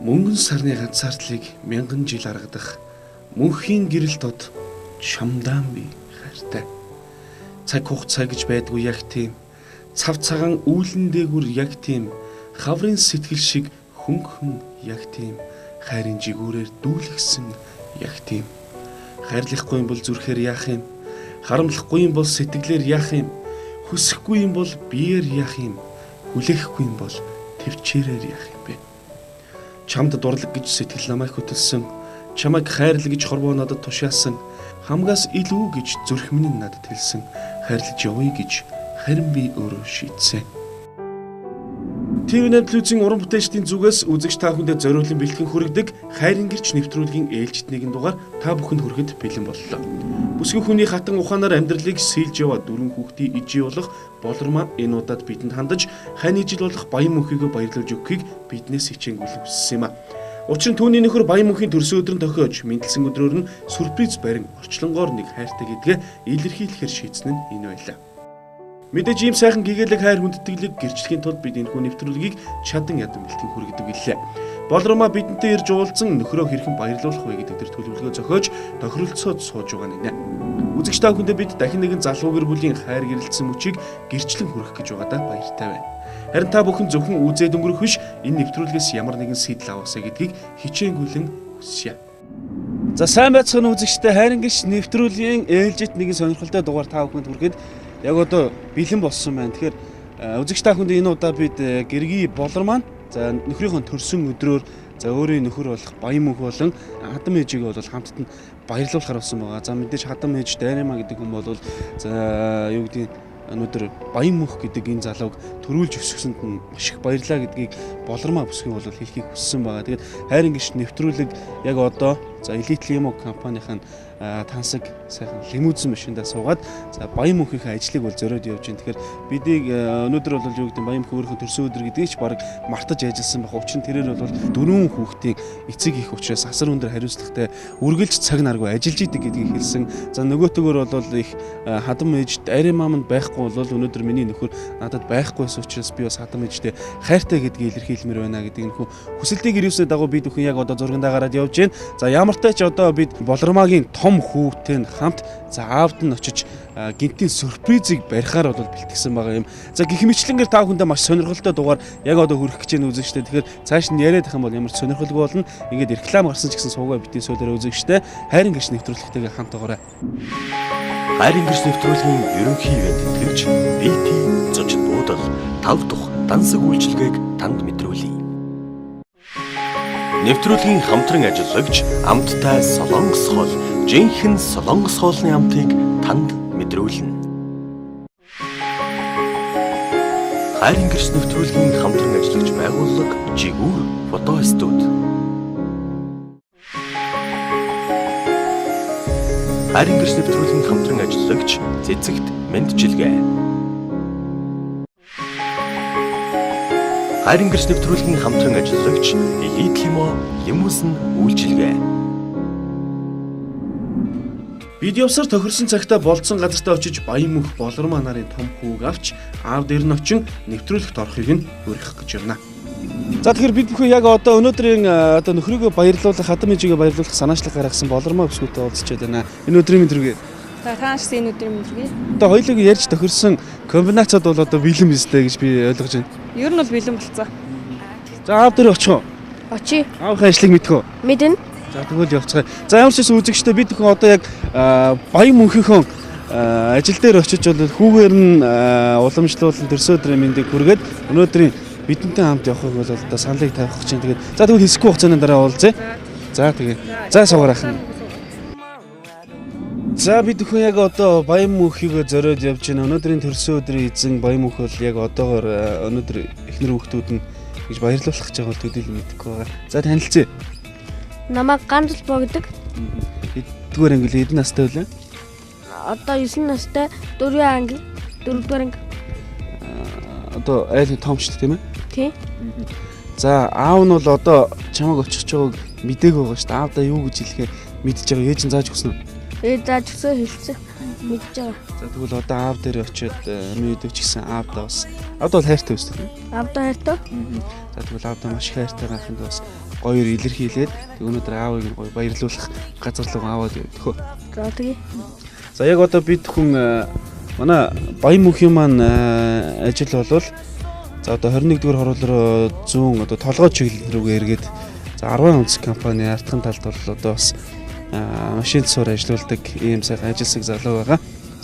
Мөнгөн сарны ганцаардлыг мянган жил аргадах мөнхийн гэрэл дод чамдаан би хайртай. Цаг хугацаа гэж байдгүй яг тийм. Цав цагаан үүлэн дээгүр яг тийм. Хаврын сэтгэл шиг хөнгөн яг тийм. Хайрын жигүүрээр дүүлгсэн яг тийм. Хайрлахгүй юм бол зүрхээр яах юм? Харамлахгүй юм бол сэтгэлээр яах юм? Хүсэхгүй юм бол биеэр яах юм? Хүлээхгүй юм бол төвчээрээр яах юм бэ? Чамд дурлаг гэж сэтгэл намайг хөтөлсөн. Чамайг хайрлаг гэж хорвоо надад тушаасан. Хамгаас илүү гэж зүрх минь надад хэлсэн. Хайрлаж явъя гэж харин би өөрөө шийдсэн. ТV8 телевизийн уран бүтээлчдийн зүгээс үзэгч та бүхэндээ зориулсан бэлтгэн хүргэдэг хайрын гэрч нэвтрүүлгийн ээлжит нэгэн дугаар та бүхэнд хүрэхэд бэлэн боллоо. Бүсгүй хүний хатан ухаанаар амьдралыг сэлж яваа дөрвөн хүүхдийн ижи болох Болормаа энэ удаад бидэнд хандаж хань ижил болох Баян мөнхийгөө баярлуулж өгөхийг биднээс хичээнгүйлэн хүссэн юм а. Учир нь түүний нөхөр Баян мөнхийн төрсөн өдөр нь тохиож мэндэлсэн өдрөөр нь сүрприз барин орчлонгоор нэг хайртай гэдгээ илэрхийлэхээр шийдсэн нь энэ байлаа. Мэдээж ийм сайхан гэгээлэг хайр хүндэтгэлэг гэрчлэхийн тулд бид энэхүү нэвтрүүлгийг чадан ядан бэлтгэн хүргэдэг гэлээ. Болромаа бидэнтэй ирж уулзсан нөхрөө хэрхэн баярлуулах вэ гэдэг дээр төлөвлөгөө зохиож тохиролцоод сууж байгаа нэ. Үзэгч та бүхэндээ бид дахин нэгэн залуу гэр бүлийн хайр гэрэлтсэн мөчийг гэрчлэн хүргэх гэж байгаадаа баяртай байна. Харин та бүхэн зөвхөн үзээд өнгөрөх биш энэ нэвтрүүлгээс ямар нэгэн сэтэл аваасаа гэдгийг хичээнгүйлэн хүсье. За сайн байцгаана үзэгчтэй хайрын гэрч нэвтрүүлгийн ээлжит нэгэн сонирхолтой дугаар та бүхэнд хүрэхэд яг одоо бэлэн болсон байна. Тэгэхээр үзэгч та бүхэнд энэ удаа бид гэргий Болормаа за нөхрийнхөө төрсөн өдрөөр за өөрийн нөхөр болох Баян мөнх болон хадам ээжийг бол хамтд нь баярлуулахар болсон байгаа. За мэдээж хадам ээж Дайрамаа гэдэг хүн бол за юу гэдэг өнөөдөр Баян мөнх гэдэг энэ залууг төрүүлж өсгсөнд нь маш их баярлаа гэдгийг Болормаа бүсгүй бол хэлхийг хүссэн байгаа. Тэгээд хайрын гэрч нэвтрүүлэг яг одоо за Elite Limo компанийн тансаг сайхан лимузин машиндаа суугаад за Баян мөнхийнхээ ажлыг бол зориод явж байна. Тэгэхээр бидийг өнөөдөр бол юу гэдэг Баян мөнх өөрийнхөө төрсөн өдөр гэдгийг ч баг мартаж ажилласан байх. Учир нь тэрээр бол дөрвөн хүүхдийн эцэг их учраас асар өндөр хариуцлагатай үргэлж цаг наргүй ажиллаж идэг гэдгийг хэлсэн. За нөгөөтгөр бол их хадам ээж Дайрамаа манд байхгүй бол өнөөдөр миний нөхөр надад байхгүйс учраас би бас хадам ээжтэй хайртай гэдгийг илэрхийлмээр байна гэдэг нөхөө хүсэлтийг ирүүлсний дагуу бид бүхэн яг одоо зургандаа гараад явж байна. За ямар ч тач одоо бид Болормаагийн том хүүтэй хамт за аавд нь очиж гинтийн сюрпризийг барихаар бол бэлтгэсэн байгаа юм. За гэх мэтлэнгээр та бүхэндээ маш сонирхолтой дугаар яг одоо хүрэх гэж байна үзэгчтэй. Тэгэхээр цааш нь яриад ах юм бол ямар ч сонирхолгүй болно. Ингээд реклам гарсан ч гэсэн суугаа битээ сөөлөөр үзэгчтэй хайрын гэрч нэвтрүүлэгтэйгээ хамт байгаарай. Хайрын гэрч нэвтрүүлгийн ерөнхий ивент тэтгэгч BT зочид буудал 5 дахь дансаг үйлчилгээг танд мэдрүүлье. Нэвтрүүлгийн хамтран ажиллагч амттай Солонгос хоол, жинхэнэ Солонгос хоолны амтыг танд мэдрүүлнэ. Хайрын гэрч нэвтрүүлгийн хамтран ажиллагч байгууллага Жигүүр фото студи. Хайрын гэрч нэвтрүүлгийн хамтран ажиллагч Цэцэгт Мэндчилгээ. Хайрын гэрч нэвтрүүлгийн хамтран ажиллагч Elite Limo лимузин үйлчилгээ. Бид явсаар тохирсон цагтаа болцсон газартаа очиж Баян мөнх Болормаа нарын том хүүг авч аав дээр нь очин нэвтрүүлэгт орохыг нь уриах гэж байна. За тэгэхээр бид бүхэн яг одоо өнөөдрийн одоо нөхрийгөө баярлуулах, хадам ээжигээ баярлуулах санаачлаг гаргасан Болормаа бүсгүйтэй уулзчихэд байна. Энэ өдрийн мэдрэг. За тааш энэ өдрийн мэдрэг. Одоо хоёулыг ярьж тохирсон комбинацид бол одоо бэлэн бистэй гэж би ойлгож байна. Ер нь бол бэлэн болцсон. За аав дээр очих уу? Очи. Аавынхаа ажлыг мэдэх үү? Мэднэ. За тэгвэл явцгаая. За ямар ч гэсэн үзэгчтэй бид бүхэн одоо яг Баян мөнхийнхөө ажил дээр очиж бол хүүгээр нь уламжлуулан төрсөн өдрийн мэндийг хүргээд өнөөдрийн бидэнтэй хамт явахыг бол одоо саналыг тавих гэж байна. Тэгээд за тэгвэл хэсэггүй хугацааны дараа уулзъя. За тэгээ. За суугаарах нь. За бид бүхэн яг одоо Баян мөнхийгөө зориод явж байна. Өнөөдрийн төрсөн өдрийн эзэн Баян мөнх бол яг одоогоор өнөөдөр эхнэр хүүхдүүд нь гэж баярлуулах гэж байгаа төдийлөн мэдэхгүй байгаа. За танилцъя. Намайг Ганжил богдөг. Эдгээр англи эдэн настай үлээ? Одоо 9 настай, 4 анги, 4-р анги. Одоо айлын тоомчтой тийм ээ? Тий. За аав нь бол одоо чамайг очих чагааг мдээгүй байгаа шүү дээ. Аавдаа юу гэж хэлэхээр мэдчихэж байгаа. Ээж нь зааж өгсөн үү? заажсан хэлсэн мэдж байгаа. За тэгвэл одоо аав дээр очиод мэдвч гэсэн аавдаа бас. Аавд бол хайртай өсдөг. Авдаа хайртай. За тэгвэл аавдаа маш хайртай байханд бас гоёор илэрхийлээд тэг өнөөдөр аавыг гоё баярлуулах газар руу аваад явдгөө. За тэгээ. За яг одоо бид хүн манай Баян мөнхийн маань ажил болвол за одоо 21-р хорлоор 100 одоо толгой чиглэл рүүгээ эргээд за 10 онц компани ардхан талд бол одоо бас машин цуур ажиллаулдаг ийм сайхан ажилсаг залуу байгаа.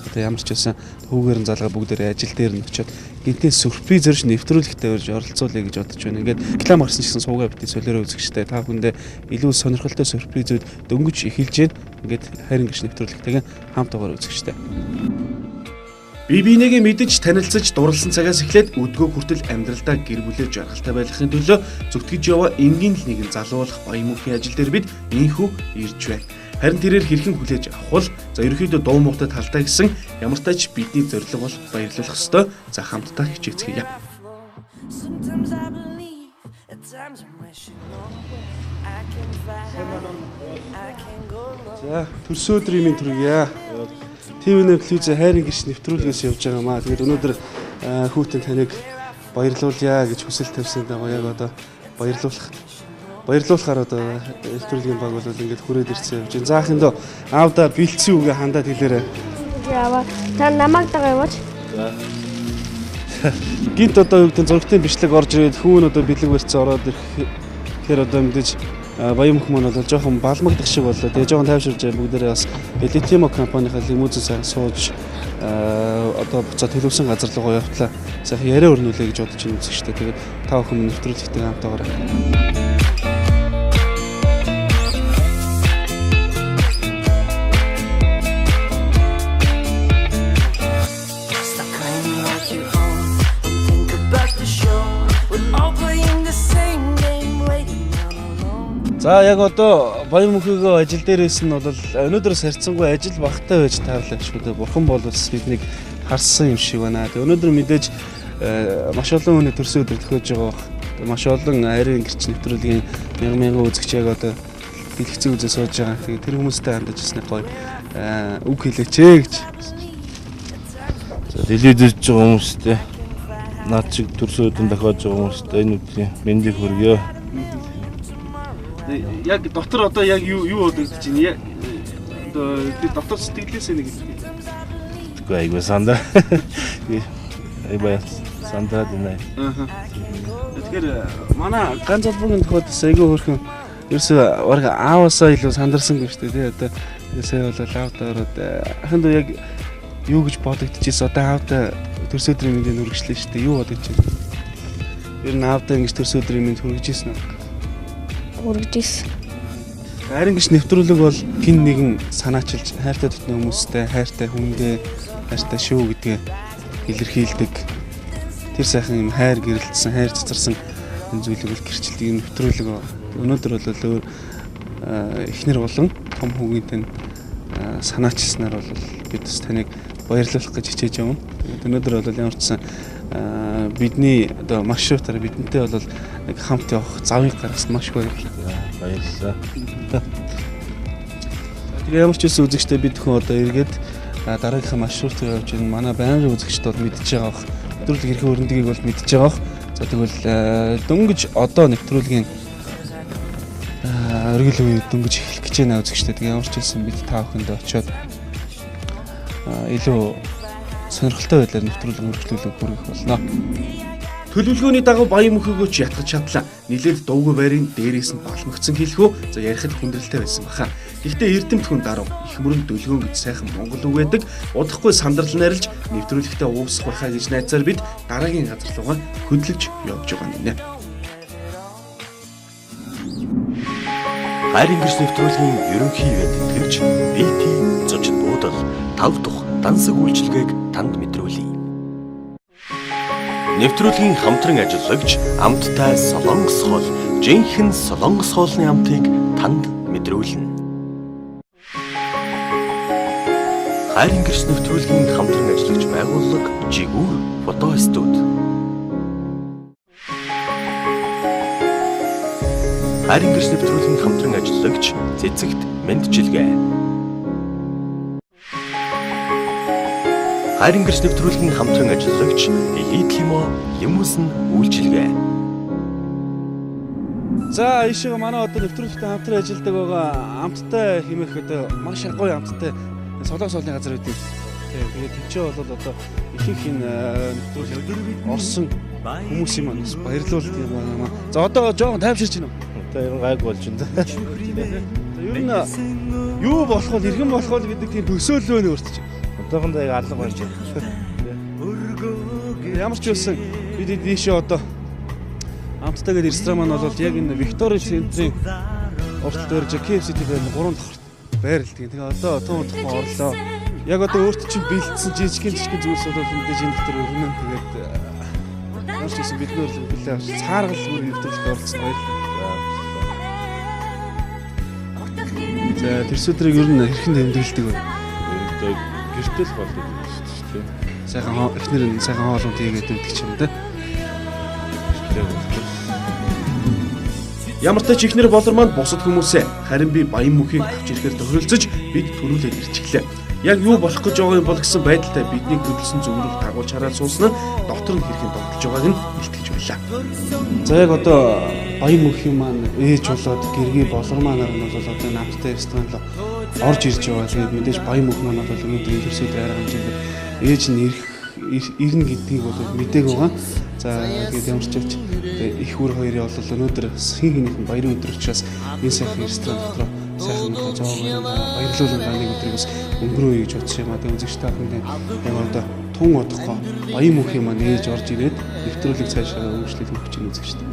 Одоо ямар ч байсан хүүгээр нь залгаа бүгдээрээ ажил дээр нь очиод гинтийн сюрприз зорж нэвтрүүлэгтээ урьж оролцуулъя гэж бодож байна. Ингээд реклам гарсан ч гэсэн суугаа битээ солиороо үзэгчтэй та бүхэндээ илүү сонирхолтой сюрпризүүд дөнгөж эхэлж байна. Ингээд хайрын гэрч нэвтрүүлэгтэйгээ хамтаагаар үзэгчтэй. Бие биенийгээ мэдж танилцаж дурласан цагаас эхлээд өдгөө хүртэл амьдралдаа гэр бүлээ жаргалтай байлгахын төлөө зүтгэж яваа энгийн л нэгэн залуулах Баян мөнхийн ажил дээр бид инхүү ирж байна. Харин тэрээр хэрхэн хүлээж авах бол за ерөөхдөө дуу муутай талтай гэсэн ямар ч тач бидний зорилго бол баярлуулах ёстой. За хамтдаа хичээцгээе. За төрсөн өдрийн минь төргийа. ТV-ний телевизээ хайрын гэрч нэвтрүүлгээс явж байгаа маа. Тэгээд өнөөдөр хүүтэн таныг баярлуулъя гэж хүсэл тавьсан даа. Яг одоо баярлуулахаар одоо нэвтрүүлгийн баг бол ингээд хүрээд ирсэн явж байна. Заахын доо аавда бэлдсэн үгээ хандаад хэлээрэй. Яава та намайг дагаа яваач. Гинт одоо юу гэдэг зургтын бичлэг орж ирээд хүүн одоо бэлэг барьцсан ороод ирэхээр одоо мэдээж Баян мөнх маань бол жоохон балмагдах шиг боллоо. Тэгээ жоохон тайвширж бүгдээрээ бас Элитимо компанийнхаа лимузин сайхан сууж одоо буцаад төлөвсөн газар руу явтлаа. Сайхан яриа өрнүүлээ гэж бодож байна үзэгчтэй. Тэгээд та бүхэн нэвтрүүлэгтэй хамтаагаарай. За яг одоо Баян мөнхийгөө ажил дээрээс нь бол өнөөдрөөс харьцангуй ажил багтаа байж таарлаа шүү дээ. Бурхан бол бас биднийг харсан юм шиг байна. Тэгээ өнөөдөр мэдээж маш олон хүний төрсөн өдөр төхөж байгаа. Маш олон хайрын гэрч нэвтрүүлгийн мянган үзэгч яг одоо дэлгэцэн үзээ сууж байгаа. Тэгээ тэр хүмүүстэй хандаж ирснээр гоё үг хэлээч гэж. За дэлгэцэж байгаа хүмүүстэй наад шиг төрсөн өдөр тохиож байгаа хүмүүстэй энэ үеийн мэндийг хүргье. Яг дотор одоо яг юу бодогдож байна? Одоо би дотор сэтгэлээсээ нэг хэлээ. Тэгвэл айгуу сандаа. Айбай сандаа динэ. Тэгэхээр манай ганц албагийн тохиолд айгуу хөрхөн ерөөсөө бараг ааваасаа илүү сандарсангүй шүү дээ. Одоо ерөөсөө бол аавдаа ороод ахын дөө яг юу гэж бодогдчихсэн. Одоо аавдаа төрсөн өдрийн мэндийг хүргэжлээ шүү дээ. Юу бодож байна? Ер нь аавдаа ингэж төрсөн өдрийн мэнд хүргэжсэн үү? Үргэжсэн. Хайрын гэрч нэвтрүүлэг бол хин нэгэн санаачилж хайртай дотны хүмүүстэй хайртай хүндээ хайртай шүү гэдгээ илэрхийлдэг. Тэр сайхан юм хайр гэрэлтсэн, хайр цацарсан энэ зүйлийг бол гэрчлдэг нэвтрүүлэг. Өнөөдөр бол өөр эхнэр болон том хүүгийнтэй санаачилснаар бол бид бас таныг баярлуулах гэж хичээж явна. Тэгээд өнөөдөр бол ямар ч сан бидний одоо маршрутаар бидэнтэй бол нэг хамт явах завыг гаргасан маш баярлалаа. Баярлалаа. Тэгээ ямар ч үсэн үзэгчтэй бид хүн одоо эргээд дараагийнхаа маршрутаар явж байна. Манай байнгын үзэгчд бол мэдчихэж байгаа бох. Нэвтрүүлэг хэрхэн өрнөдгийг бол мэдчихэж байгаа бох. За тэгвэл дөнгөж одоо нэвтрүүлгийн өргөл үе дөнгөж эхлэх гэж байна үзэгчтэй. Тэгээ ямар ч үсэн бид та бүхэнд очиод илүү сонирхолтой байдлаар нэвтрүүлэг өргөжлүүлэг хүргэх болно. Төлөвлөгөөний дагуу Баян мөнхийгөө ч ятгах чадлаа. Нилээд дуугүй байрын дээрээс нь балмагцсан хэлхүү. За ярихад хүндрэлтэй байсан баха. Гэхдээ эрдэмт хүн даруй их мөрөн дөлгөөн гэж сайхан монгол үг байдаг. Удахгүй сандрал нарилж нэвтрүүлэгтээ уусах байхаа гэж найцаар бид дараагийн газар руугаа хөдлөж явж байгаа нэ. Хайрын гэрч нэвтрүүлгийн ерөнхий ивент тэтгэгч BT зочид буудал 5 дахь дансаг үйлчилгээг танд мэдрүүлье. Нэвтрүүлгийн хамтран ажиллагч амттай Солонгос хоол, жинхэнэ Солонгос хоолны амтыг танд мэдрүүлнэ. Хайрын гэрч нэвтрүүлгийн хамтран ажиллагч байгууллага Жигүүр фото студи. Хайрын гэрч нэвтрүүлгийн хамтран ажиллагч Цэцэгт Мэндчилгээ. Хайрын гэрч нэвтрүүлгийн хамтран ажиллагч Elite Limo Limousine үйлчилгээ. За ийшээ манай одоо нэвтрүүлэгтэй хамтран ажилладаг байгаа амттай хэмээх одоо маш гоё амттай солонгос олны газар үүдээ. Тэгээд төвчөө бол одоо ихэнх энэ нэвтрүүлэг орсон хүмүүсийн манаас баярлуулт юм байна. За одоо жоохон тайвширч байна уу? Одоо ер нь гайг болж байна. Ер нь юу болох вэ? Иргэн болох вэ гэдэг тийм төсөөлөл өөртөж. Одоохондоо яг алга болж байна. Ямар ч байсан бид дээшээ одоо амттайгээд ресторан маань бол яг энэ Виктори центрийн урт дээр KFC дээр 3 давхар байрлалдаг. Тэгээ одоо тун удахгүй орлоо. Яг одоо өөрт чинь бэлдсэн жижигхэн зүйлс бол мэдээж энэ дотор өрнөн тэгээд ямар ч байсан бид нөр хүлээ авч цааргал бүр нэвтрүүлэлт оролцсон баярлалаа. За тэр өдрийг ер нь хэрхэн тэмдэглэдэг вэ? Одоо гэртэл болдог юм шүү дээ. Сайхан эхнэр нь сайхан хоолунд хийгээд өгдөг ч юм да. Ямар ч ихнэр болор манд бусад хүмүүсээ харин би баян мөхийг авч ирэхээр тохиролцож бид төрүүлээд ирчихлээ. Яг юу болох гэж байгаа юм бол гэсэн байдалтай бидний хөдөлсөн зөвлөлт дагуулж хараад суусан нь дотор нь хэрхэн догдож байгааг нь илтгэж байлаа. За яг одоо баян мөхийн маань ээж болоод гэргий болор маанаар нь бол одоо намтай ресторан руу орж ирж байгаа. Тэгээд мэдээж баян мөх маань бол өнөөдөр төсөөд арга хэмжээгээр ээж нь ирнэ гэдгийг бол мэдээг байгаа. За тэгээд ямар ч ч их хүр хоёрын бол өнөөдөр хин хинийхэн баярын өдөр учраас энэ сайхан ресторан дотор сайхан жоо баярлуулан нэг өдрийг бас өнгөрөөе гэж бодсон юм а. Тэгээд үзэгч та бүхэнд яг одоо тун одохгүй баян мөхийн маань ээж орж ирээд нэвтрүүлэг цаашаа өөрчлөлт өгч ийн үзэгч та.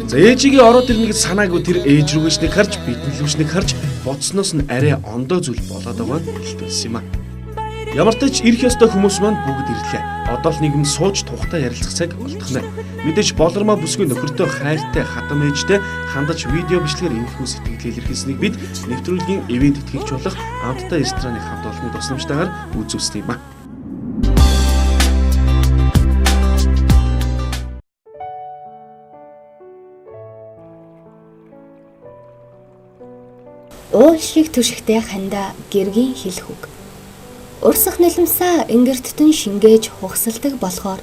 За ээжигийн ороод ирнэ гэж санаагүй тэр ээж рүүгээс нэг харж бидний лүүс нэг харж бодсноос нь арай ондоо зүйл болоод байгаа нь илтгэсэн юм а. Ямар ч ирэх ёстой хүмүүс маань бүгд ирлээ. Одоо л нийгэм сууж тухтай ярилцах цаг болтгонэ. Мэдээж болормоо бүсгүй нөхөртөө хайртай хатам ээжтэй хандаж видео бичлэгээр энэхүү сэтгэлээ илэрхийлсэнийг бид нэвтрүүлгийн ивент тэтгэгч болох амттай рестораны хамт олонны тусламжтайгаар үзүүлсэн юм а. Уулшиг түшигтэй хандаа гэргийн хэлэх үг. Урсах нулимсаа ингэрттэн шингээж хугсалдаг болохоор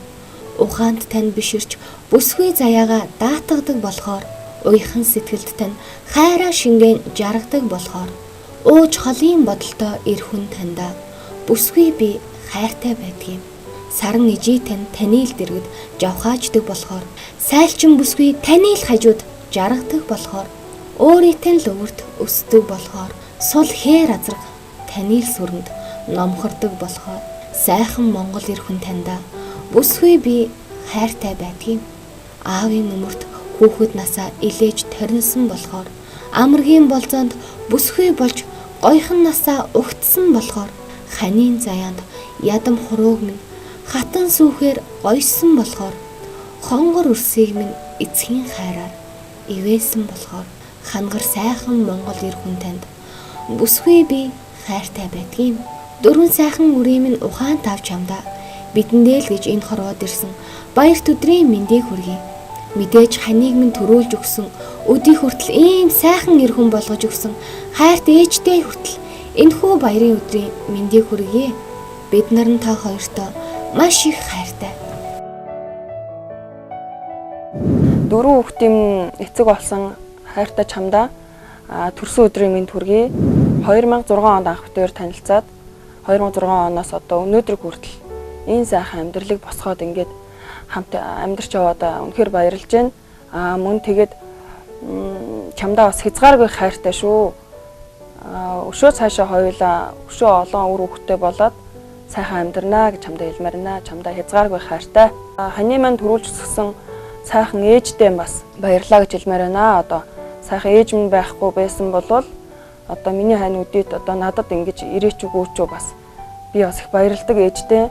ухаанд тань биширч бүсгүй заяагаа даатгадаг болохоор уйхан сэтгэлд тань хайраа шингэн жаргадаг болохоор ууж холын бодолтой эр хүн тандаа бүсгүй би хайртай байдгийг саран ижий тань танил дэргэд жавхааждаг болохоор сайлчин бүсгүй танил хажууд жаргадаг болохоор өөрийнхөө л өвөрт өсдөг болохоор сул хээр азраг танил сүрэнд номхордог болохоор сайхан Монгол эр хүн тандаа бүсгүй би хайртай байдгийг аавын нөмөрт хүүхэд насаа илээж торинсон болохоор амаргийн болзоонд бүсгүй болж гойхон насаа угтсан болохоор ханийн заяанд ядам хурууг минь хатан сүхээр гойсон болохоор хонгор өрсийг минь эцгийн хайраар ивээсэн болохоор хангар сайхан Монгол эр хүн танд бүсгүй би хайртай байдгийг дөрвөн сайхан үрийн минь ухаан тавч хамдаа бидэндээ л гэж энэ хорвоод ирсэн баярт өдрийн мэндийг хүргэе. Мэдээж ханыг минь төрүүлж өгсөн өдий хүртэл ийм сайхан эр хүн болгож өгсөн хайрт ээжтэй хүртэл энэхүү баярын өдрийн мэндийг хүргэе. Бид нар нь та хоёртой маш их хайртай. Дөрөв хүүхдийн эцэг болсон хайртай чамдаа төрсөн өдрийн мэнд хүргэе. 2006 онд анх битээр танилцаад 2006 оноос одоо өнөөдөр хүртэл энэ сайхан амьдралыг босгоод ингээд хамт амьдарч яваад үнэхээр баярлж байна. Мөн тэгээд чамдаа бас хязгааргүй хайртай шүү. Өшөө цаашаа хоёулаа өшөө олон үр хөвгтэй болоод сайхан амьдрнаа гэж чамдаа хэлмээр байна. Чамдаа хязгааргүй хайртай. Ханы маань төрүүлж өсгсөн сайхан ээжтэй бас баярлаа гэж хэлмээр байна. Одоо сайхан ээж минь байхгүй байсан бол одоо миний хань үдийд одоо надад ингэж ирээч өгөөч бас би бас их баярлдаг ээжтэй.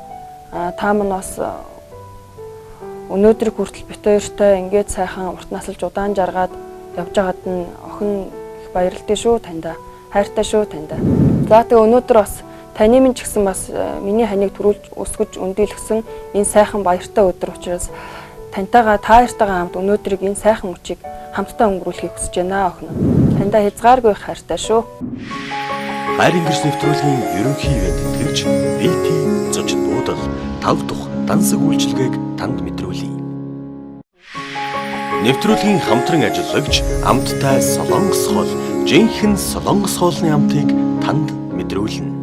Та мань бас өнөөдөр хүртэл бит хоёртой ингээд сайхан урт насалж удаан жаргаад явж байгаад нь охин их баярлалтай шүү таньда. Хайртай шүү таньда. За тэгээ өнөөдөр бас таны минь ч гэсэн бас миний ханыг төрүүлж өсгөж өндийлгсэн энэ сайхан баяртай өдөр учраас таньтайгаа та хоёртойгоо хамт өнөөдрийг энэ сайхан өчийг хамтдаа өнгөрүүлэхийг хүсэж байна охин. Таньда хязгааргүй хайртай шүү. Хайрын гэрч нэвтрүүлгийн ерөнхий ивент тэтгэгч BT зочин буудал тав дахь дансаг үйлчилгээг танд мэдрүүлье. Нэвтрүүлгийн хамтран ажиллагч амттай Солонгос хоол, жинхэнэ Солонгос хоолны амтыг танд мэдрүүлнэ.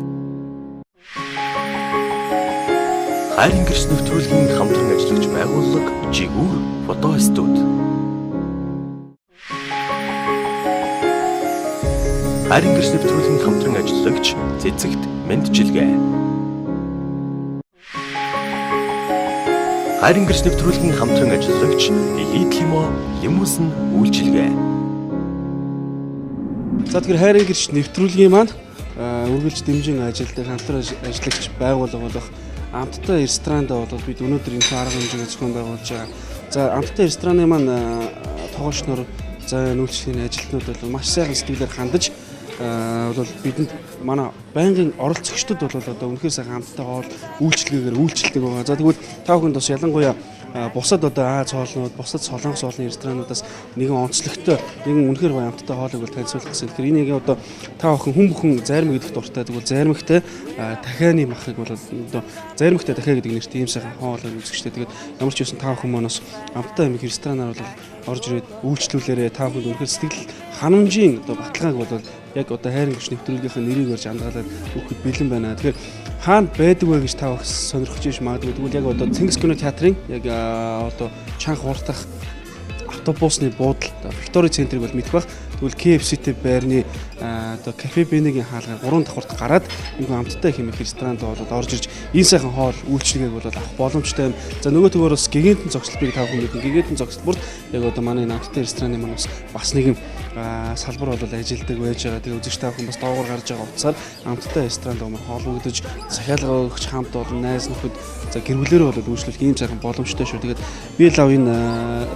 Хайрын гэрч нэвтрүүлгийн хамтран ажиллагч байгууллага Жигүүр фото студи. Хайрын гэрч нэвтрүүлгийн хамтран ажиллагч Цэцэгт Мэндчилгээ. Хайрын гэрч нэвтрүүлгийн хамтран ажиллагч Лидлимо Лимузин үйлчилгээ. За тэгэхээр хайрын гэрч нэвтрүүлгийн маань үргэлж дэмжин ажилтдаг хамтран ажиллагч байгууллага болох Амттай ресторанд бол бид өнөөдөр энэ арга хэмжээний зохион байгуулж байгаа. За Амттай рестораны маань тогоочноор за нүүлчлийн ажилтнууд бол маш сайхан сэтгэлээр хандаж бол бидэнд манай байнгын оролцогчдод бол одоо үнэхээр сайхан амттай хоол үйлчлэгээр үйлчлдэг байгаа. За тэгвэл та бүхэнд бас ялангуяа бусад одоо Аз хоолнууд, бусад Солонгос хоолны ресторануудаас нэгэн онцлогтой, нэгэн үнэхээр гоё амттай хоолыг бол танилцуулах гэсэн. Тэгэхээр энийг одоо та бүхэн хүн бүхэн зарим гэдэгт дуртай. Тэгвэл заримхтай дахианы махыг бол одоо заримхтай дахиа гэдэг нэрт ийм сайхан хоолыг үзэгчтэй. Тэгээд ямар ч байсан та бүхэн манаас амттай амиг ресторанаар бол орж ирээд үйлчлүүлээрээ та бүхэнд үнэхээр сэтгэл ханамжийн одоо баталгааг бол яг одоо хайрын гэрч нэвтрүүлгийнхээ нэрийг барьж амдаалаад өгөхөд бэлэн байна. Тэгэхээр хаана байдаг вэ гэж та бүхэн сонирхож иж магадгүй. Тэгвэл яг одоо Цэнгис кино театрын яг одоо чанга хурдах автобусны буудал Виктори центрийг бол мэдэх бах. Тэгвэл KFC-тэй байрны одоо кафе бенегийн хаалгаар 3 давхурт гараад энэ амттай хэмээх ресторанд бол орж ирж энэ сайхан хоол үйлчлэгийг бол авах боломжтой юм. За нөгөө төгөөр бас гигантын зогсолтыг та бүхэн мэднэ. Гигантын зогсолт бүрт яг одоо манай амттай рестораны маань бас нэгэн салбар бол ажилтдаг байж байгаа. Тэгээ үзэгч та бүхэн бас доогоор гарч байгаа утсаар амттай ресторанд хоол өгдөж захиалга өгч хамт олон найз нөхөд за гэр бүлэрээ бол үйлчлүүлэх ийм сайхан боломжтой шүү. Тэгээд би лав энэ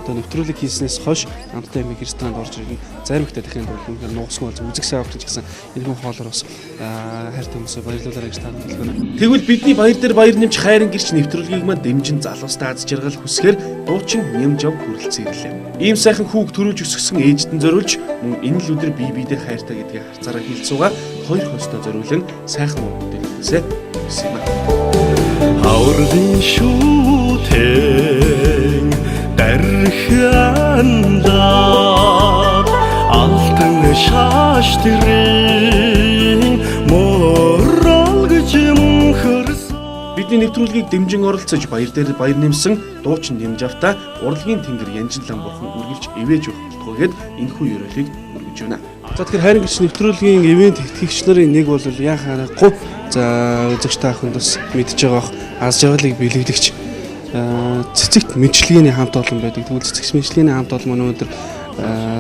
одоо нэвтрүүлэг хийснээс хойш амттай хэмээх ресторанд орж ирнэ. Заримхтай дахин бол үнэхээр нуугсгүй бол үзэг сайн авч гэсэн энэ хүн хоолоор бас хайртай хүмүүсээ баярлуулаарай гэж танд хэлгэнэ. Тэгвэл бидний баяр дээр баяр нэмж хайрын гэрч нэвтрүүлгийг маань дэмжин залуустай аз жаргал хүсгээр дуучин Нямжав хүрэлцэн ирлээ. Ийм сайхан хүүг төрүүлж өсгсөн ээжтэн зориулж мөн энэ л өдөр бие биедээ хайртай гэдгийг харцаараа хэлцүүгээ хоёр хостоо зориулан сайхан мөнгөдөлсөө гэсэн юм. Хаврын шүтэн дархандаа алтан шаш тэрэн морал гэж мөнхөрсөн. Бидний нэвтрүүлгийг дэмжин оролцож баяр дээр баяр нэмсэн дуучин Нямжавта урлагийн тэнгэр Янжинлан бурхан үргэлж эвэж явах болтгойгээд энэхүү ёроолыг өргөж байна. За тэгэхээр хайрын гэрч нэвтрүүлгийн ивент итгэгч нарын нэг бол яа харахгүй за үзэгч та бүхэнд бас мэдж байгаа бох аз жаргалыг бэлэглэгч цэцэгт мэдлэгээний хамт олон байдаг. Тэгвэл цэцэгт мэдлэгээний хамт олон маань өнөөдөр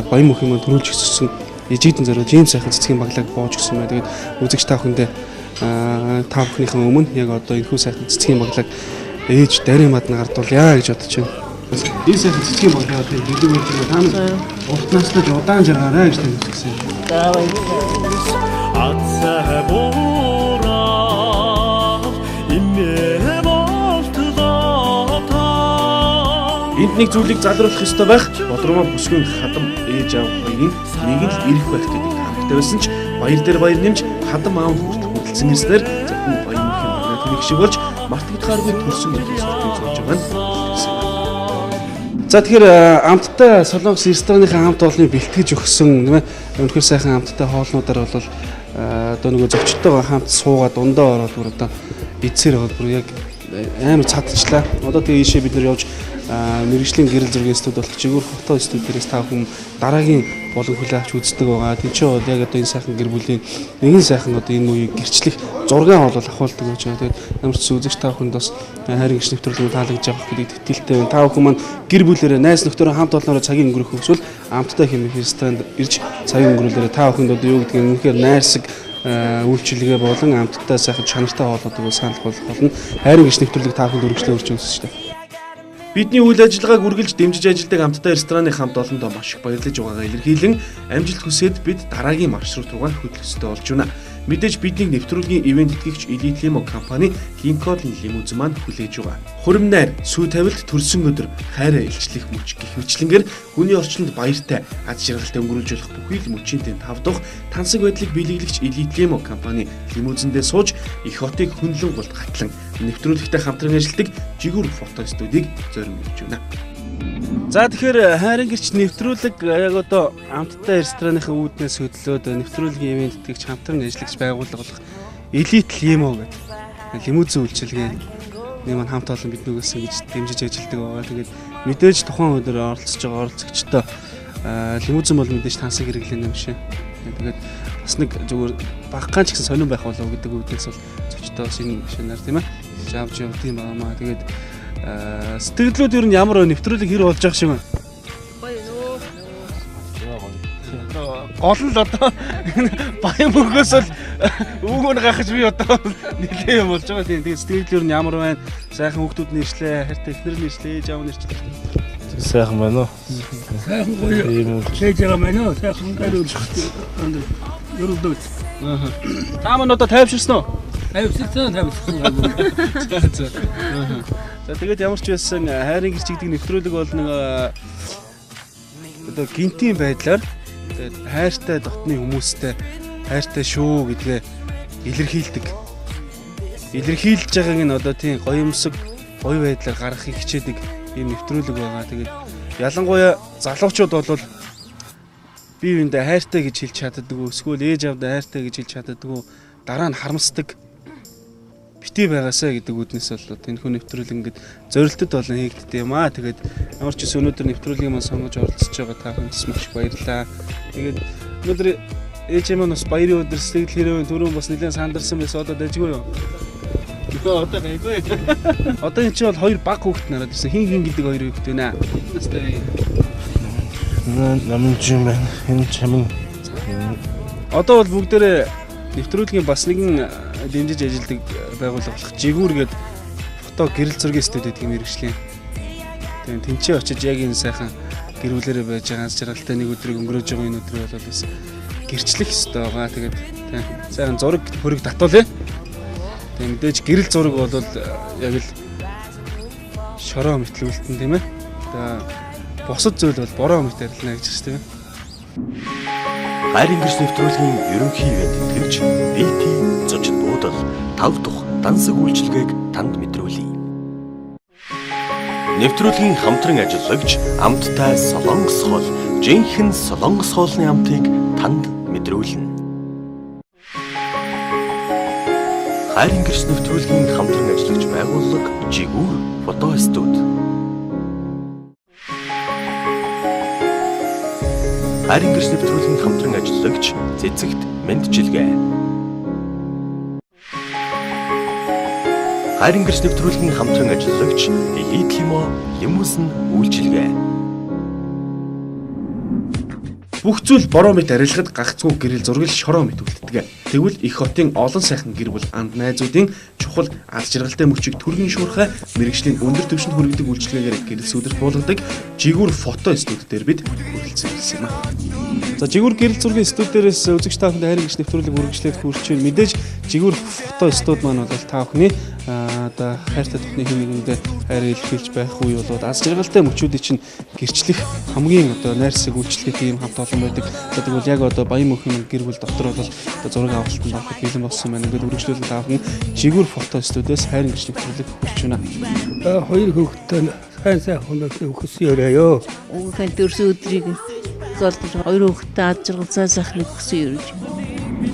баян мөнхийн маань төрүүлж өссөн ижигдэн зориулж ийм сайхан цэцгийн баглааг боож өгсөн байна. Тэгээд үзэгч та бүхэндээ та бүхнийхэн өмнө яг одоо энэхүү сайхан цэцгийн баглааг ээж дарийн мадна гардуулъя гэж бодож байна. Энэ сайхан цэцгийн баглааг дэлгэр болж байгаа та нар урт наслаж удаан жаргаарай гэж тэмдэглэсэн. За баярлалаа. Энд нэг зүйлийг залруулах ёстой байх. Бодроо бүсгүй хадам ээж аав хоёрын нэг л ирэх байх гэдэг хамттай байсан ч баяр дээр баяр нэмж хадам аав хүртэл хөдөлсөн ирснээр зөвхөн баян мөнхийн магнаа тэнэг шиг болж мартагдахааргүй төрсөн гэдгийг сурталчилж байгаа нь. За тэгэхээр амттай Солонгос рестораныхаа хамт олныг бэлтгэж өгсөн нэмээ өнөхөр сайхан амттай хоолнуудаар бол одоо нөгөө зочдтойгоо хамт суугаад дундаа ороод бүр одоо эцсээр аваад бүр яг амар цадчлаа. Одоо тэгээ ийшээ бид нар явж мэргэжлийн гэрэл зургийн студи болох Жигүүр фото студиэс та бүхэн дараагийн болон хүлээ авч үздэг байгаа. Тин ч бол яг одоо энэ сайхан гэр бүлийн нэгэн сайхан одоо энэ үеийг гэрчлэх зураг бол ахуулдаг гэж байгаа. Тэгээд ямар ч үзэгч та бүхэнд бас хайрын гэрч нэвтрүүлгийг таалагдж байгаа гэдэгт итгэлтэй байна. Та бүхэн маань гэр бүлээрээ найз нөхдөөрөө хамт олноороо цагийг өнгөрөх хүсвэл амттай хэмээх ресторанд ирж цагийг өнгөрүүлээрээ та бүхэнд одоо юу гэдгийг үнэхээр найрсаг үйлчилгээ болон амттай сайхан чанартай хоолнуудыг санал болгох болно. Хайрын гэрч нэвтрүүлгийг та бүхэнд өргөжлөө өрч өгсөн шүү дээ. Бидний үйл ажиллагааг үргэлж дэмжиж ажилладаг амттай рестораны хамт олондоо маш их баярлаж байгаагаа илэрхийлэн амжилт хүсээд бид дараагийн маршрут руугаа хөдлөх ёстой болж байна. Мэдээж биднийг нэвтрүүлгийн ивент тэтгэгч Elite Limo компани Lincoln Limousine маань хүлээж байгаа. Хурим найр, сүү тавилт төрсөн өдөр хайраа илчлэх мөч гэх мэтлэнгээр хүний орчинд баяртай аз жаргалтай өнгөрүүлж болох бүхий л мөчийн тав дахь тансаг байдлыг биелэгч Elite Limo компани лимузиндээ сууж их хотыг хөндлөн гулд гатлан нэвтрүүлэгтээ хамтран ажилладаг жигүүр фото студийг зориулж байна. За тэгэхээр хайрын гэрч нэвтрүүлэг яг одоо амттай ресторанынхаа үүднээс хөдлөөд нэвтрүүлгийн ивент тэтгэгч хамтран ажиллагч байгууллага болох Elite Limo гэдэг лимузин үйлчилгээ нэг маань хамт олон биднээс ингэж дэмжиж ажилладаг байгаа. Тэгээд мэдээж тухайн өдөр оролцож байгаа оролцогчдоо лимузин бол мэдээж тансаг хэрэглэн юм шиг. Тэгээд бас нэг зүгээр багахан ч гэсэн сонирн байх болов гэдэг үүднээс бол зочдоо шинээр тийм ээ авч явд юм байна. Тэгээд сэтгэлдлүүд ер нь ямар нэвтрүүлэг хэр болж байгаа шиг байна. Гол нь л одоо баян мөнгөөс л өвгөөр гахаж би одоо нэлээ юм болж байгаа. Тэгээд сэтгэлдэл ер нь ямар байна? Сайхан хүүхдүүд нэрчлээ, хайртай эхнэр нэрчлээ, ээж аав нэрчлээ. Сайхан байна уу? Сайхан гоё. Ээж аав байна уу? Сайхан гаруул. Ерөөдөө. Та маань одоо тайвширсан уу? Тайвширсан. За тэгээд ямар ч байсан хайрын гэрч гэдэг нэвтрүүлэг бол нэг одоо гинтийн байдлаар тэгээд хайртай дотны хүмүүстэй хайртай шүү гэдгээ илэрхийлдэг. Илэрхийлж байгааг нь одоо тийм гоёмсог гоё байдлаар гаргахыг хичээдэг ийм нэвтрүүлэг байгаа. Тэгээд ялангуяа залуучууд бол бие биендээ хайртай гэж хэлж чаддаггүй, эсвэл ээж аавдаа хайртай гэж хэлж чаддаггүй, дараа нь харамсдаг. Бити байгаасаа гэдэг үднээс бол энэхүү нэвтрүүлэг ингээд зорилтод болон хийгддэг юм аа. Тэгээд ямар ч гэсэн өнөөдөр нэвтрүүлгийн маань сонгож оролцож байгаа та бүхэнд маш их баярлалаа. Тэгээд өнөөдөр ээж маань бас баярын өдөр сэтгэл хэрэг түрүүн бас нэлээд сандарсан байсан. Одоо дэжгүй юу? Одоо гайгүй. Одоо энэ чинь бол хоёр баг хүүхэд нараад ирсэн. Хин гэдэг хоёр хүүхэд байна. Настай. Намжим байна. Энэ чамин. Одоо бол бүгдээрээ нэвтрүүлгийн бас нэгэн дэмжиж ажилладаг байгууллага болох жигүүр гээд фото гэрэл зургийн студи гэдэг юм хэрэгжлээ. Тэгээд тэнцээ очиж яг энэ сайхан гэрүүлээрээ байж байгаа аз жаргалтай нэг өдрийг өнгөрөөж байгаа энэ өдрөө бол бас гэрчлэх ёстой байгаа. Тэгээд сайхан зураг хөрөг татуулъя. Тэгээд мэдээж гэрэл зураг бол яг л шороо мэтлүүлтэн тийм ээ. Тэгээд бусад зүйл бол бороо мэт арилна гэж байна тийм ээ. Хайрын гэрч нэвтрүүлгийн ерөнхий ивент тэтгэгч BT зочид буудал 5 дахь дансаг үйлчилгээг танд мэдрүүлье. Нэвтрүүлгийн хамтран ажиллагч амттай Солонгос хоол, жинхэнэ Солонгос хоолны амтыг танд мэдрүүлнэ. Хайрын гэрч нэвтрүүлгийн хамтран ажиллагч байгууллага жигүүр фото студи. Хайрын гэрч нэвтрүүлгийн хамтран ажиллагч цэцэгт мэндчилгээ. Хайрын гэрч нэвтрүүлгийн хамтран ажиллагч Elite Limo лимузин үйлчилгээ. Бүх зүйл бороо мэт арилгахад гагцгүй гэрэл зургал шороо мэт үлддэг. Тэгвэл их хотын олон сайхан гэр бүл анд найзуудын чухал аз жаргалтай мөчийг төрний шуурхай мэрэгжлийн өндөр түвшинд хүргэдэг үйлчилгээгээр гэрэл сүдэрт буулгадаг жигүүр фото студи дээр бид хүрэлцэн ирсэн юм а. За жигүүр гэрэл зургийн студи дээрээс үзэгч та бүхэнд хайрын гэрч нэвтрүүлэг үргэлжлээд хүрч байна. Мэдээж жигүүр фото студи маань бол та бүхний одоо хайртай тухны хэмнэгэндээ хайр илэрхийлж байх үе болоод аз жаргалтай мөчүүдийг чинь гэрчлэх хамгийн одоо найрсаг үйлчлэгээ тийм хамт олон байдаг. Тэгвэл яг одоо баян мөнхийн гэр бүл дотор бол одоо зураг авалтанд авах бэлэн болсон байна. Ингээд үргэлжлүүлэн та бүхэн жигүүр фото студиэс хайрын гэрч нэвтрүүлэг хүрч байна. Хоёр хүүхэдтэй сайн хоногны өгсөн өрөөё. Өвгөн төрсөн өдрийг голдож хоёр хүүхэдтэй аз жаргал сайхан өгсөн өрөөж.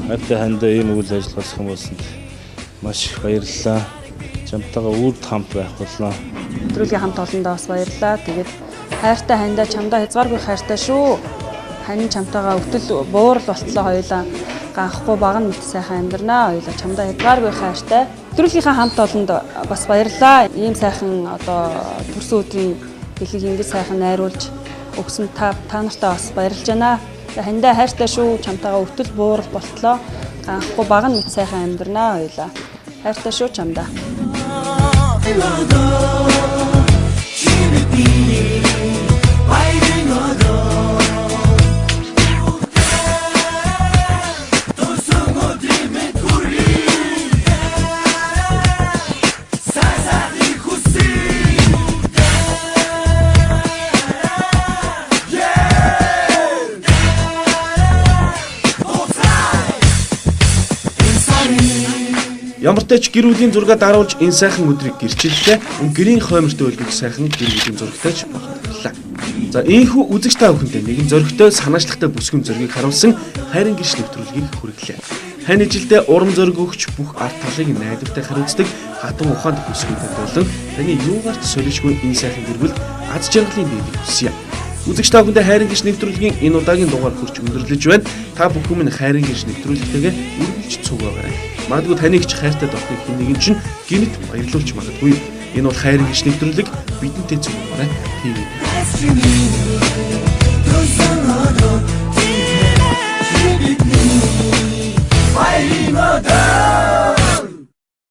Хайртай хандаа ийм үйл ажиллагаas хүмүүстд маш их баярлалаа. Чамтайгаа үрд хамт байх боллоо. Нэвтрүүлгийн хамт олондоо бас баярлалаа. Тэгээд хайртай хандаа чамдаа хязгааргүй хайртай шүү. Хань чамтайгаа өвтөл буурал болтлоо хоёулаа ганхгүй баган мэт сайхан амьдрнаа. Хоёулаа чамдаа хязгааргүй хайртай. Нэвтрүүлгийнхаа хамт олонд бас баярлалаа. Ийм сайхан одоо төрсөн өдрийн бэлгийг ингэж сайхан найруулж өгсөн та нартай бас баярлж байна. Хандаа хайртай шүү. Чамтайгаа өвтөл буурал болтлоо ганхгүй баган мэт сайхан амьдрнаа. Хоёулаа хайртай шүү чамдаа. Ямар ч тач гэр бүлийн зураг даруулж энэ сайхан өдрийг гэрчлэлээ гэрийн хоймортой үлгэх сайхан гэр бүлийн зурагтайч боловлаа. За ийхүү үзэгч та бүхэндээ нэгэн зөрөгтэй санаачлагтай бүсгүйн зургийг харуулсан хайрын гэрч нэвтрүүлгийг хүргэлээ. Хань ижилдээ урам зориг өгч бүх арт талыг найдвартай хариуцдаг хатан ухаанд бүсгүйтэй болон таны юугаар ч солишгүй энэ сайхан гэр бүлд аз жаргалын биеийг хүсье. Үзэгч та бүхэндээ хайрын гэрч нэвтрүүлгийн энэ удаагийн дугаар хүрч өндөрлөж байна. Та бүхэн минь хайрын гэрч нэвтрүүлэгтэйгээ үргэлж цуг байгаарай. Магадгүй таныг ч хайртай дотны хэн нэгэн чинь гинт баярлуулж магадгүй. Энэ бол хайрын гэрч нэвтрүүлэг бидэнтэй цуг байгаарай. TV